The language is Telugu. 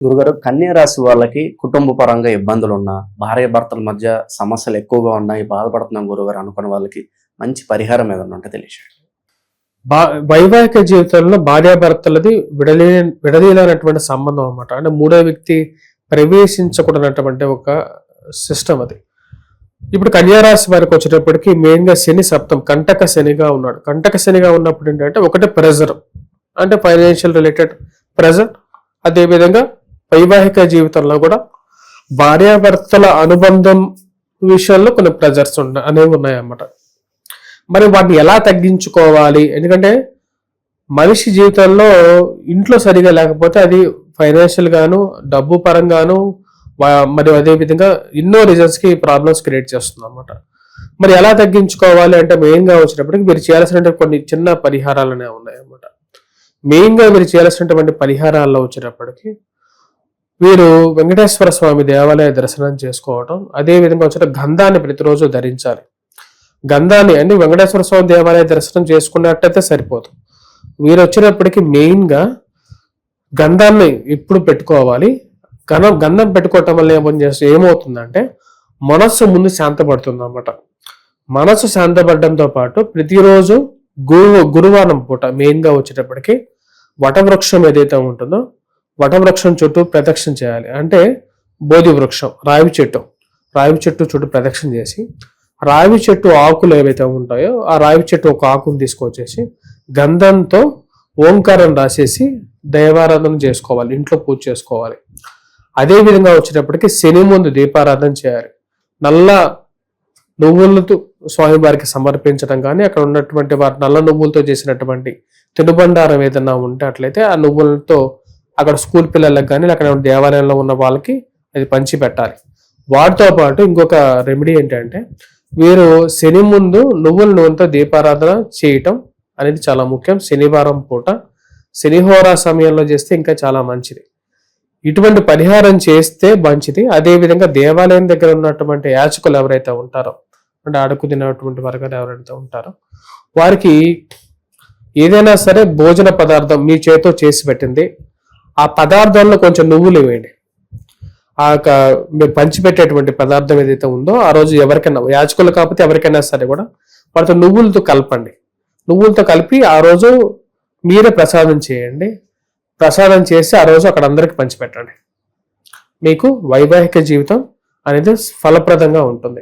గురుగారు, కన్యా రాశి వాళ్ళకి కుటుంబ పరంగా ఇబ్బందులున్నా, భార్యాభర్తల మధ్య సమస్యలు ఎక్కువగా ఉన్నాయి, బాధపడుతున్నాం గురుగారు అనుకున్న వాళ్ళకి మంచి పరిహారం ఏదన్నా ఉంటే తెలియజేయండి. వైవాహిక జీవితంలో భార్యాభర్తలది విడదీయలేనటువంటి సంబంధం అన్నమాట. అంటే మూడో వ్యక్తి ప్రవేశించకూడనటువంటి ఒక సిస్టమ్ అది. ఇప్పుడు కన్యారాశి వారికి వచ్చేటప్పటికి మెయిన్గా శని సప్తం కంటక శనిగా ఉన్నాడు. కంటక శనిగా ఉన్నప్పుడు ఏంటంటే ఒకటి ప్రెజర్, అంటే ఫైనాన్షియల్ రిలేటెడ్ ప్రెజర్. అదేవిధంగా వైవాహిక జీవితంలో కూడా భార్యాభర్తల అనుబంధం విషయంలో కొన్ని ప్రెజర్స్ అనేవి ఉన్నాయన్నమాట. మరి వాటిని ఎలా తగ్గించుకోవాలి? ఎందుకంటే మనిషి జీవితంలో ఇంట్లో సరిగా లేకపోతే అది ఫైనాన్షియల్ గాను, డబ్బు పరంగాను, మరియు అదేవిధంగా ఎన్నో రీజన్స్కి ప్రాబ్లమ్స్ క్రియేట్ చేస్తుంది అన్నమాట. మరి ఎలా తగ్గించుకోవాలి అంటే మెయిన్గా వచ్చినప్పటికి మీరు చేయాల్సిన కొన్ని చిన్న పరిహారాలు అనేవి ఉన్నాయన్నమాట. మెయిన్గా మీరు చేయాల్సినటువంటి పరిహారాల్లో వచ్చేటప్పటికి వీరు వెంకటేశ్వర స్వామి దేవాలయ దర్శనం చేసుకోవటం, అదేవిధంగా వచ్చే గంధాన్ని ప్రతిరోజు ధరించాలి. గంధాన్ని అంటే వెంకటేశ్వర స్వామి దేవాలయ దర్శనం చేసుకున్నట్టయితే సరిపోదు. వీరు వచ్చినప్పటికీ మెయిన్గా గంధాన్ని ఇప్పుడు పెట్టుకోవాలి. గంధం పెట్టుకోవటం వల్ల ఏమవుతుందంటే మనస్సు ముందు శాంతపడుతుంది అన్నమాట. మనస్సు శాంతపడడంతో పాటు ప్రతిరోజు గురువారం పూట మెయిన్గా వచ్చేటప్పటికి వటవృక్షం ఏదైతే ఉంటుందో వటవృక్షం చుట్టూ ప్రదక్షిణ చేయాలి. అంటే బోధి వృక్షం, రావి చెట్టు చుట్టూ ప్రదక్షిణ చేసి రావి చెట్టు ఆకులు ఏవైతే ఉంటాయో ఆ రావి చెట్టు ఒక ఆకును తీసుకొచ్చేసి గంధంతో ఓంకారం రాసేసి దైవారాధన చేసుకోవాలి, ఇంట్లో పూజ చేసుకోవాలి. అదేవిధంగా వచ్చేటప్పటికి శని ముందు దీపారాధన చేయాలి. నల్ల నువ్వులతో స్వామివారికి సమర్పించడం కానీ, అక్కడ ఉన్నటువంటి వారి నల్ల నువ్వులతో చేసినటువంటి తినుబండారం ఏదన్నా ఉంటే అట్లయితే ఆ నువ్వులతో అక్కడ స్కూల్ పిల్లలకు కానీ అక్కడ దేవాలయంలో ఉన్న వాళ్ళకి అది పంచి పెట్టాలి. వాటితో పాటు ఇంకొక రెమెడీ ఏంటంటే వీరు శని ముందు నువ్వుల నూనెతో దీపారాధన చేయటం అనేది చాలా ముఖ్యం. శనివారం పూట శనిహోరా సమయంలో చేస్తే ఇంకా చాలా మంచిది. ఇటువంటి పరిహారం చేస్తే మంచిది. అదేవిధంగా దేవాలయం దగ్గర ఉన్నటువంటి యాచకులు ఎవరైతే ఉంటారో, అంటే అడుగు తినటువంటి వర్గాలు ఎవరైతే ఉంటారో వారికి ఏదైనా సరే భోజన పదార్థం మీ చేతితో చేసి పెట్టింది, ఆ పదార్థంలో కొంచెం నువ్వులు వేయండి. ఆ మీరు పంచిపెట్టేటువంటి పదార్థం ఏదైతే ఉందో ఆ రోజు ఎవరికైనా, యాచకులు కాకపోతే ఎవరికైనా సరే కూడా వాటితో నువ్వులతో కలపండి. నువ్వులతో కలిపి ఆ రోజు మీరే ప్రసాదం చేయండి. ప్రసాదం చేసి ఆ రోజు అక్కడ అందరికి పంచిపెట్టండి. మీకు వైవాహిక జీవితం అనేది ఫలప్రదంగా ఉంటుంది.